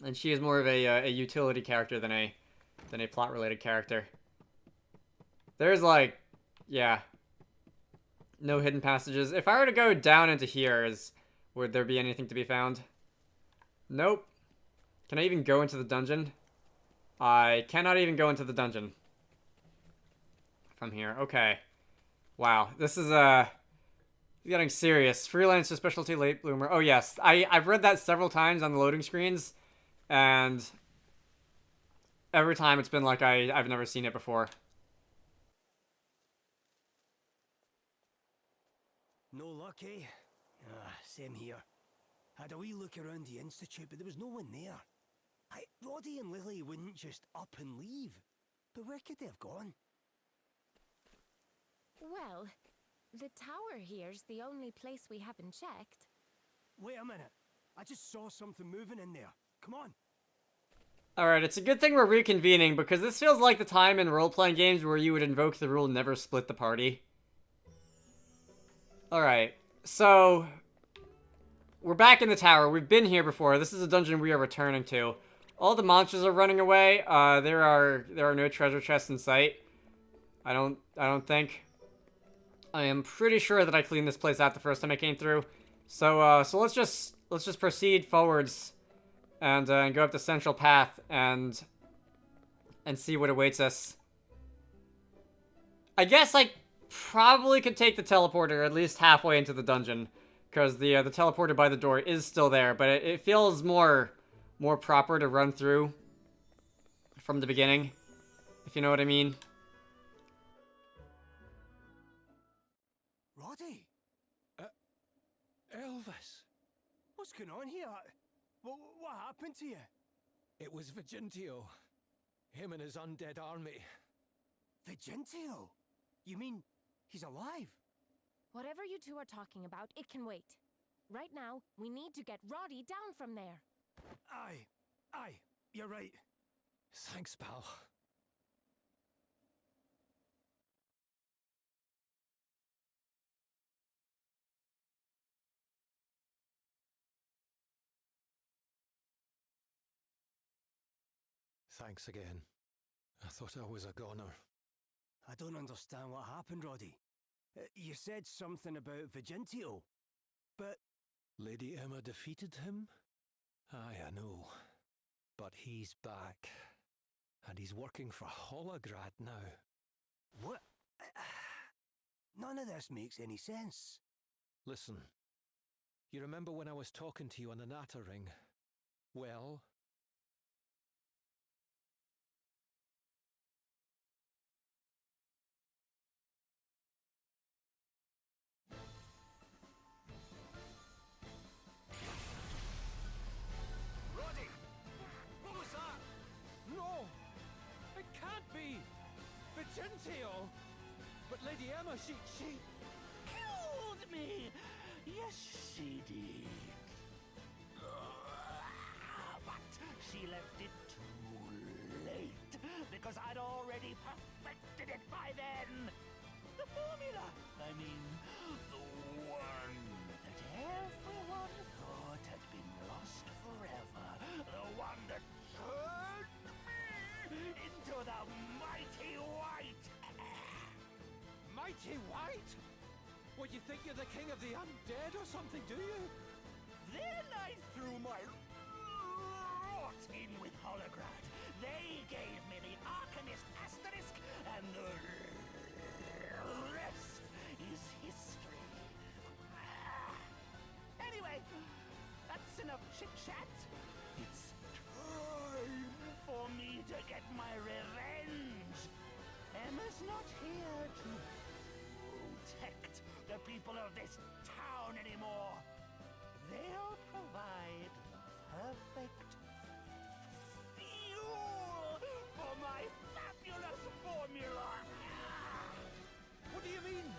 And she is more of a utility character than a plot-related character. There's like, yeah, no hidden passages. If I were to go down into here, would there be anything to be found? Nope. Can I even go into the dungeon? I cannot even go into the dungeon from here. Okay. Wow, this is getting serious. Freelancer, specialty, late bloomer. Oh yes, I've read that several times on the loading screens, and every time it's been like I've never seen it before. No luck, eh? Same here. Had a wee look around the Institute, but there was no one there. Roddy and Lily wouldn't just up and leave. But where could they have gone? Well, the tower here's the only place we haven't checked. Wait a minute. I just saw something moving in there. Come on. Alright, it's a good thing we're reconvening, because this feels like the time in role-playing games where you would invoke the rule never split the party. Alright, so we're back in the tower. We've been here before. This is a dungeon we are returning to. All the monsters are running away. There are no treasure chests in sight. I don't think. I am pretty sure that I cleaned this place out the first time I came through. So let's just proceed forwards and go up the central path and see what awaits us. I guess I probably could take the teleporter at least halfway into the dungeon, because the teleporter by the door is still there, but it feels more proper to run through from the beginning, if you know what I mean. Roddy? Elvis? What's going on here? What happened to you? It was Vigintio. Him and his undead army. Vigintio? You mean he's alive? Whatever you two are talking about, it can wait. Right now, we need to get Roddy down from there. Aye, you're right. Thanks, pal. Thanks again. I thought I was a goner. I don't understand what happened, Roddy. You said something about Vigintio, but... Lady Emma defeated him? Aye, I know. But he's back. And he's working for Holograd now. What? None of this makes any sense. Listen. You remember when I was talking to you on the Natter Ring? Well... Vigintio! But Lady Emma, she... killed me! Yes, she did. But she left it too late, because I'd already perfected it by then. The formula! I mean, the one that everyone thought had been lost forever. The one that turned me into the mighty white. Mighty White? Well, you think you're the king of the undead or something, do you? Then I threw my rot in with Holograd. They gave me the Arcanist Asterisk, and the rest is history. Anyway, that's enough chit-chat. It's time for me to get my revenge. Emma's not here to protect the people of this town anymore. They'll provide the perfect fuel for my fabulous formula. What do you mean?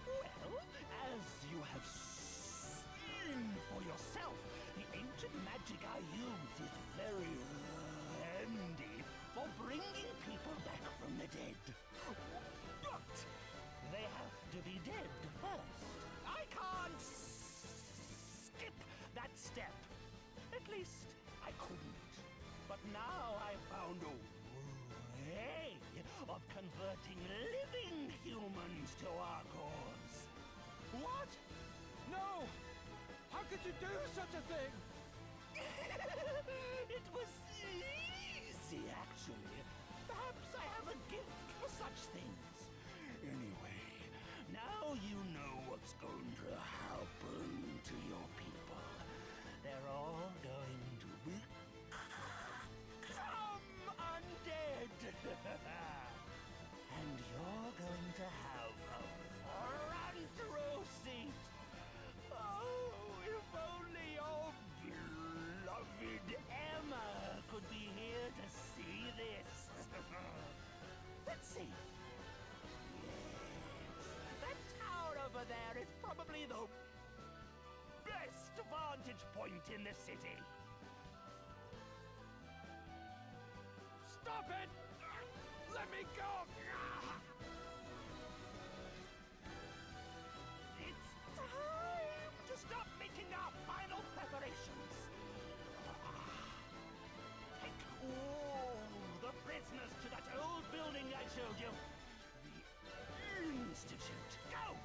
Well, as you have seen for yourself, the ancient magic I use is very handy for bringing people back from the dead. But they have to be dead first. I can't skip that step. At least, I couldn't Now I found a way of converting living humans to our cause. What? No! How could you do such a thing? It was easy, actually. Perhaps I have a gift for such things. Anyway, now you know what's going to happen to your people. They're all going to become undead. And you're going to have a front row seat. Oh, if only your beloved Emma could be here to see this. Let's see. Yes, that tower over there is probably the best vantage point in the city. Stop it! Let me go! It's time to stop making our final preparations. Take all the prisoners to that old building I showed you. The Institute. Go!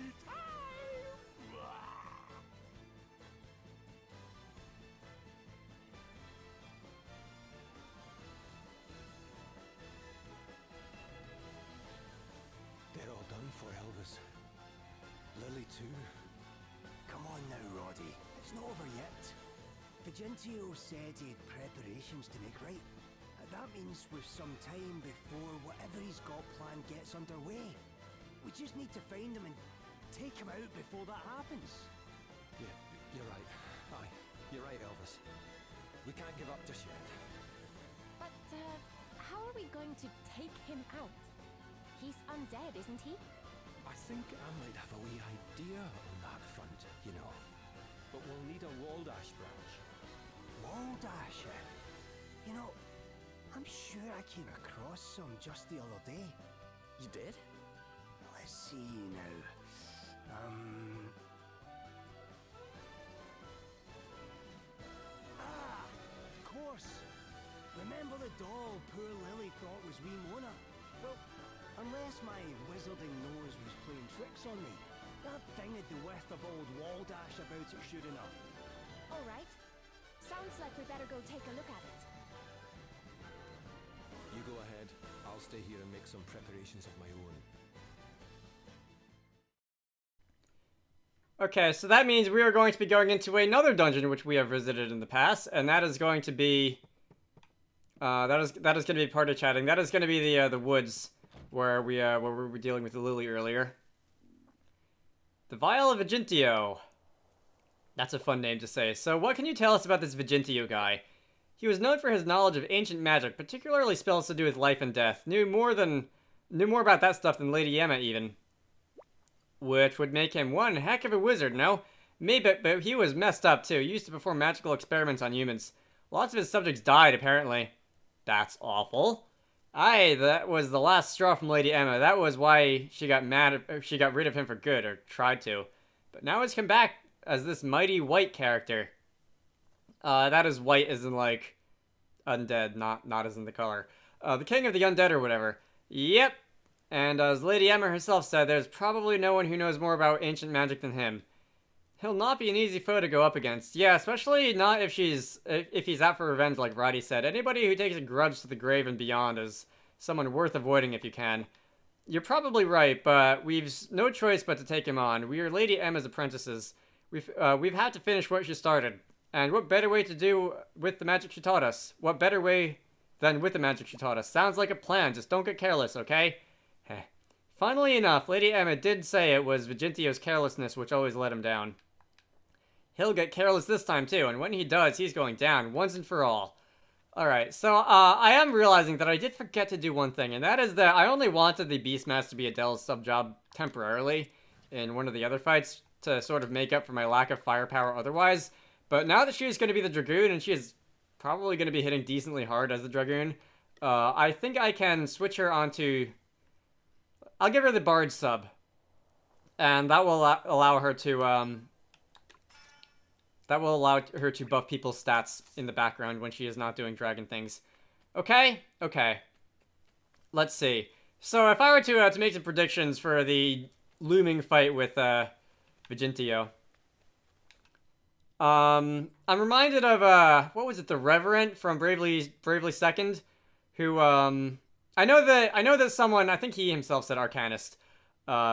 It's time! They're all done for, Elvis. Lily too. Come on now, Roddy. It's not over yet. Vigentio said he had preparations to make right. That means we've some time before whatever he's got planned gets underway. We just need to find him and take him out before that happens. Yeah, you're right. Aye, you're right, Elvis. We can't give up just yet. But, how are we going to take him out? He's undead, isn't he? I think I might have a wee idea on that front, you know. But we'll need a Waldash branch. Waldash? You know, I'm sure I came across some just the other day. You did? Let's see now. Of course. Remember the doll poor Lily thought was wee Mona? Well, unless my wizarding nose was playing tricks on me, that thing had the width of old Waldash about it sure enough. All right. Sounds like we better go take a look at it. You go ahead. I'll stay here and make some preparations of my own. Okay, so that means we are going to be going into another dungeon which we have visited in the past, and that is going to be that is going to be party chatting. That is going to be the woods where we were dealing with the Lily earlier. The Vial of Vigentio. That's a fun name to say. So what can you tell us about this Vigentio guy? He was known for his knowledge of ancient magic, particularly spells to do with life and death. Knew more about that stuff than Lady Emma even. Which would make him one heck of a wizard, no? Maybe, but he was messed up too. He used to perform magical experiments on humans. Lots of his subjects died, apparently. That's awful. Aye, that was the last straw from Lady Emma. That was why she got she got rid of him for good, or tried to. But now he's come back as this mighty white character. That is white as in, like, undead, not as in the color. The king of the undead or whatever. Yep. And as Lady Emma herself said, there's probably no one who knows more about ancient magic than him. He'll not be an easy foe to go up against. Yeah, especially not if he's out for revenge, like Roddy said. Anybody who takes a grudge to the grave and beyond is someone worth avoiding if you can. You're probably right, but we've no choice but to take him on. We are Lady Emma's apprentices. We've had to finish what she started. And what better way to do with the magic she taught us? What better way than with the magic she taught us? Sounds like a plan, just don't get careless, okay? Heh. Funnily enough, Lady Emma did say it was Vigentio's carelessness which always let him down. He'll get careless this time too, and when he does, he's going down, once and for all. Alright, so I am realizing that I did forget to do one thing, and that is that I only wanted the Beastmaster to be Adele's sub-job temporarily in one of the other fights to sort of make up for my lack of firepower otherwise. But now that she is going to be the Dragoon, and she is probably going to be hitting decently hard as the Dragoon, I think I can switch her onto... I'll give her the Bard sub. and that will allow her to buff people's stats in the background when she is not doing dragon things. Okay, okay. Let's see. So if I were to make some predictions for the looming fight with Vigintio, I'm reminded of what was it, the Reverend from Bravely Second, who I know that someone, I think he himself said Arcanist,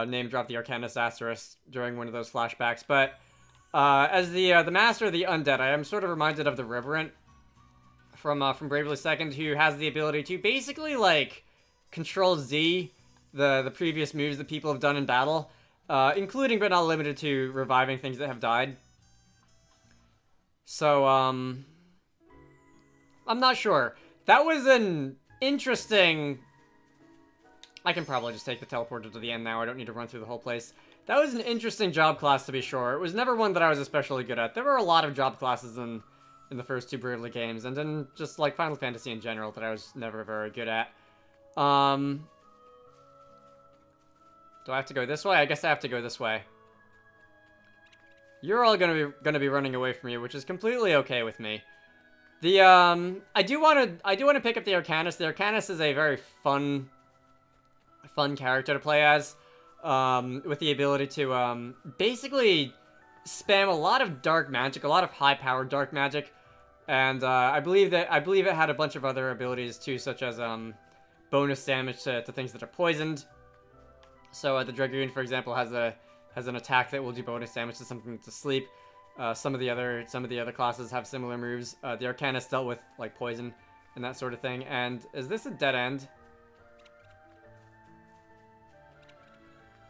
name dropped the Arcanist asterisk during one of those flashbacks, but as the master of the undead, I am sort of reminded of the Reverend from Bravely Second, who has the ability to basically like control Z, the previous moves that people have done in battle, including but not limited to reviving things that have died. So I'm not sure. That was an interesting. I can probably just take the teleporter to the end now. I don't need to run through the whole place. That was an interesting job class, to be sure. It was never one that I was especially good at. There were a lot of job classes in the first two Bravely games, and then just like Final Fantasy in general that I was never very good at. Do I have to go this way? I guess I have to go this way. You're all gonna be running away from you, which is completely okay with me. The I do want to pick up the Arcanist. The Arcanist is a very fun character to play as, with the ability to basically spam a lot of dark magic, a lot of high-powered dark magic, and I believe it had a bunch of other abilities too, such as bonus damage to things that are poisoned. So the Dragoon, for example, has an attack that will do bonus damage to something to sleep. Some of the other classes have similar moves. The Arcanist dealt with like poison and that sort of thing. And is this a dead end?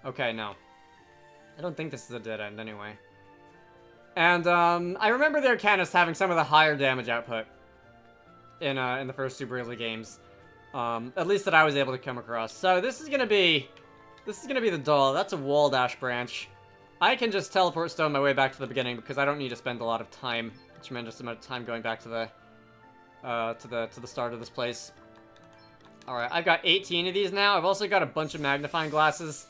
Okay, no. I don't think this is a dead end anyway. And I remember the Arcanist having some of the higher damage output in the first two Bravely games. At least that I was able to come across. So this is gonna be the doll. That's a wall dash branch. I can just teleport stone my way back to the beginning because I don't need to spend a lot of time, a tremendous amount of time going back to the start of this place. All right, I've got 18 of these now. I've also got a bunch of magnifying glasses.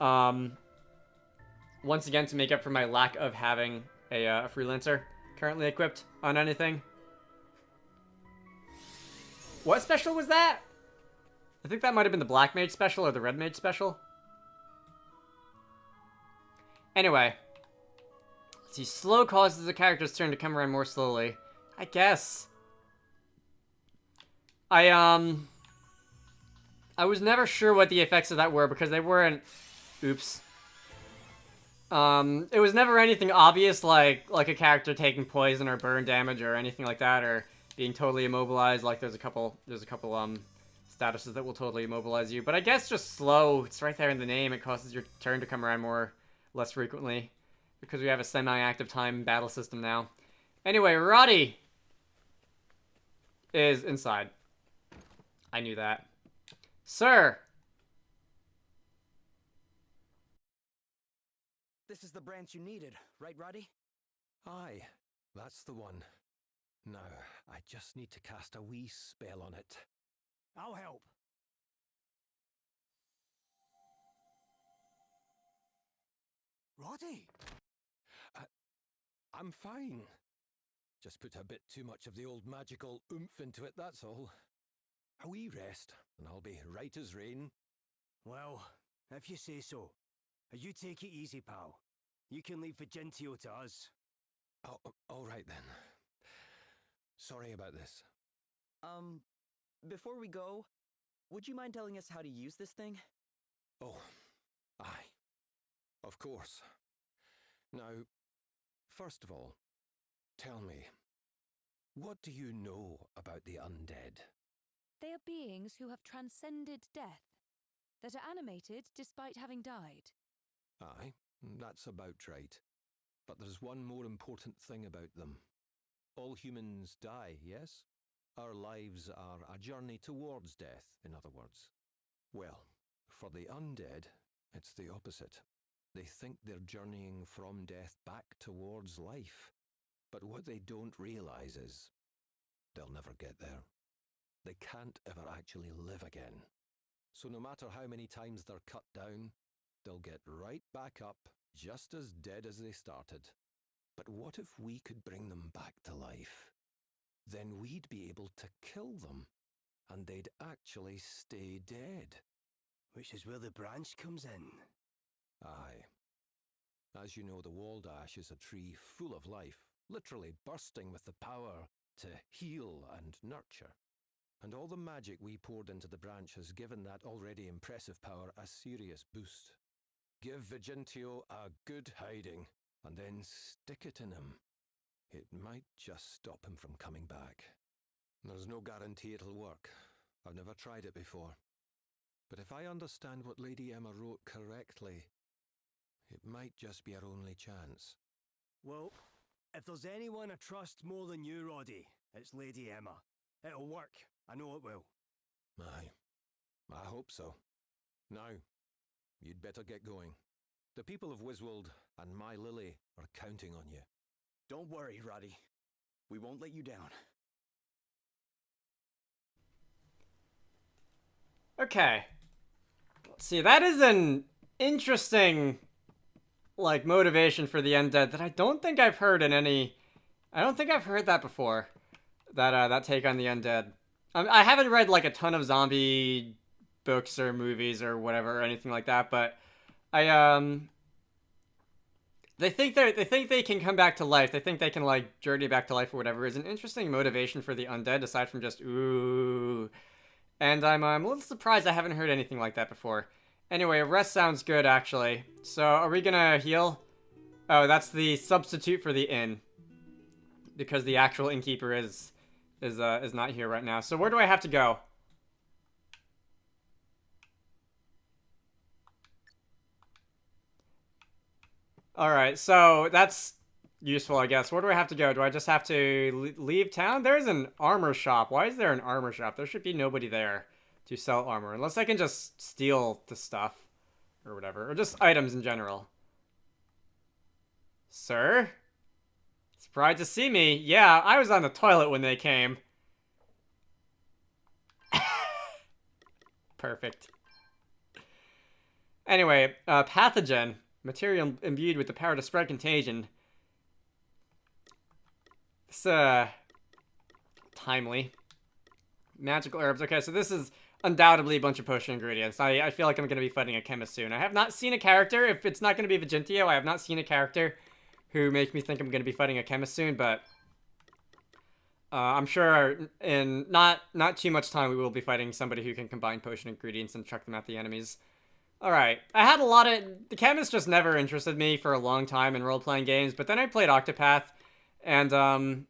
Once again, to make up for my lack of having a freelancer currently equipped on anything. What special was that? I think that might have been the Black Mage special or the Red Mage special. Anyway. Let's see. Slow causes the character's turn to come around more slowly. I guess. I was never sure what the effects of that were because they weren't... Oops. It was never anything obvious like a character taking poison or burn damage or anything like that, or being totally immobilized. Like there's a couple statuses that will totally immobilize you. But I guess just slow, it's right there in the name. It causes your turn to come around less frequently because we have a semi-active time battle system now. Anyway, Roddy is inside. I knew that. Sir! This is the branch you needed, right, Roddy? Aye, that's the one. Now, I just need to cast a wee spell on it. I'll help. Roddy! I'm fine. Just put a bit too much of the old magical oomph into it, that's all. A wee rest, and I'll be right as rain. Well, if you say so. You take it easy, pal. You can leave Vigintio to us. Oh, all right then. Sorry about this. Before we go, would you mind telling us how to use this thing? Oh, aye. Of course. Now, first of all, tell me, what do you know about the undead? They are beings who have transcended death, that are animated despite having died. Aye, that's about right. But there's one more important thing about them. All humans die, yes? Our lives are a journey towards death, in other words. Well, for the undead, it's the opposite. They think they're journeying from death back towards life. But what they don't realize is they'll never get there. They can't ever actually live again. So no matter how many times they're cut down, they'll get right back up, just as dead as they started. But what if we could bring them back to life? Then we'd be able to kill them, and they'd actually stay dead. Which is where the branch comes in. Aye. As you know, the walled ash is a tree full of life, literally bursting with the power to heal and nurture. And all the magic we poured into the branch has given that already impressive power a serious boost. Give Vigentio a good hiding, and then stick it in him. It might just stop him from coming back. There's no guarantee it'll work. I've never tried it before. But if I understand what Lady Emma wrote correctly, it might just be our only chance. Well, if there's anyone I trust more than you, Roddy, it's Lady Emma. It'll work. I know it will. Aye, I hope so. Now, you'd better get going. The people of Wiswald and my Lily are counting on you. Don't worry, Roddy. We won't let you down. Okay. See, that is an interesting, like, motivation for the undead that I don't think I've heard in any... I don't think I've heard that before. That take on the undead. I haven't read, like, a ton of zombie books or movies or whatever or anything like that, but they think they can come back to life. They think they can, like, journey back to life or whatever is an interesting motivation for the undead, aside from just, ooh. And I'm a little surprised I haven't heard anything like that before. Anyway, rest sounds good, actually. So, are we gonna heal? Oh, that's the substitute for the inn. Because the actual innkeeper is not here right now. So, where do I have to go? Alright, so that's useful, I guess. Where do I have to go? Do I just have to leave town? There's an armor shop. Why is there an armor shop? There should be nobody there to sell armor. Unless I can just steal the stuff. Or whatever. Or just items in general. Sir? Surprised to see me. Yeah, I was on the toilet when they came. Perfect. Anyway, pathogen. Material imbued with the power to spread contagion. It's, timely. Magical herbs. Okay, so this is undoubtedly a bunch of potion ingredients. I feel like I'm going to be fighting a chemist soon. I have not seen a character. If it's not going to be Vigentio, I have not seen a character who makes me think I'm going to be fighting a chemist soon, but I'm sure in not too much time we will be fighting somebody who can combine potion ingredients and chuck them at the enemies. Alright, I had a lot of... The chemist just never interested me for a long time in role-playing games, but then I played Octopath, and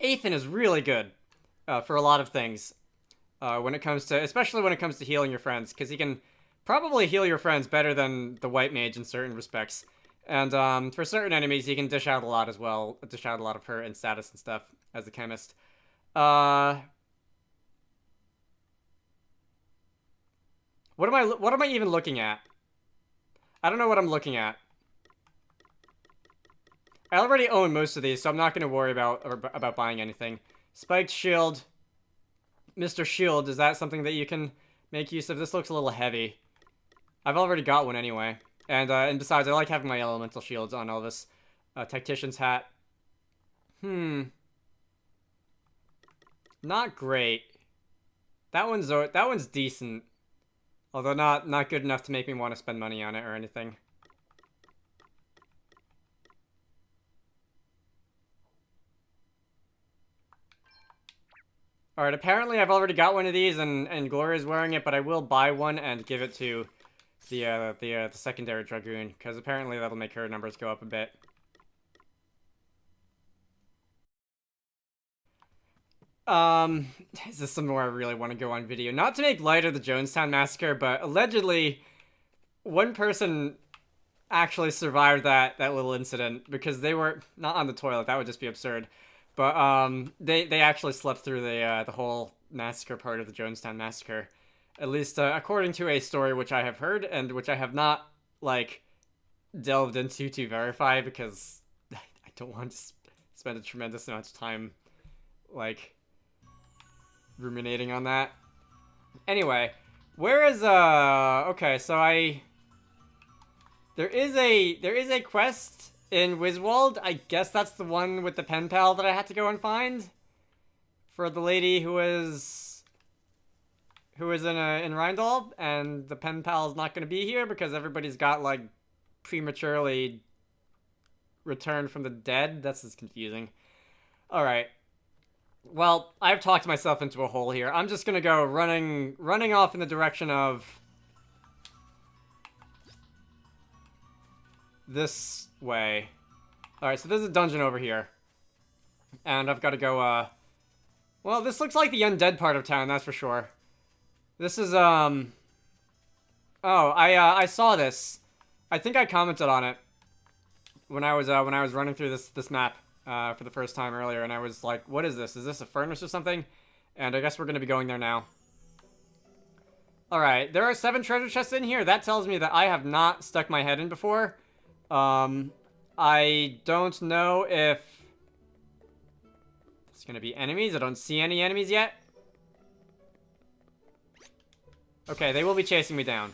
Ethan is really good for a lot of things. When it comes to... Especially when it comes to healing your friends, because he can probably heal your friends better than the White Mage in certain respects. And for certain enemies, he can dish out a lot as well. Dish out a lot of hurt and status and stuff as the chemist. What am I even looking at? I don't know what I'm looking at. I already own most of these, so I'm not going to worry about buying anything. Spiked shield. Mr. Shield, is that something that you can make use of? This looks a little heavy. I've already got one anyway. And besides, I like having my elemental shields on Elvis. Tactician's hat. Not great. That one's decent. Although not good enough to make me want to spend money on it or anything. Alright, apparently I've already got one of these and Gloria's wearing it, but I will buy one and give it to the secondary Dragoon, because apparently that'll make her numbers go up a bit. Is this somewhere I really want to go on video? Not to make light of the Jonestown Massacre, but allegedly one person actually survived that little incident because they were not on the toilet. That would just be absurd. But they actually slept through the whole massacre part of the Jonestown Massacre. At least according to a story which I have heard and which I have not like delved into to verify because I don't want to spend a tremendous amount of time like ruminating on that. Anyway, where is okay, so I There is a quest in Wiswald. I guess that's the one with the pen pal that I had to go and find for the lady who is in Rheindal, and the pen pal is not going to be here because everybody's got like prematurely returned from the dead. That's just confusing. All right. Well, I've talked myself into a hole here. I'm just going to go running off in the direction of this way. Alright, so there's a dungeon over here. And I've got to go, well, this looks like the undead part of town, that's for sure. This is, oh, I saw this. I think I commented on it when I was running through this map, for the first time earlier, and I was like, what is this? Is this a furnace or something? And I guess we're gonna be going there now. Alright, there are 7 treasure chests in here. That tells me that I have not stuck my head in before. I don't know if there's gonna be enemies. I don't see any enemies yet. Okay, they will be chasing me down.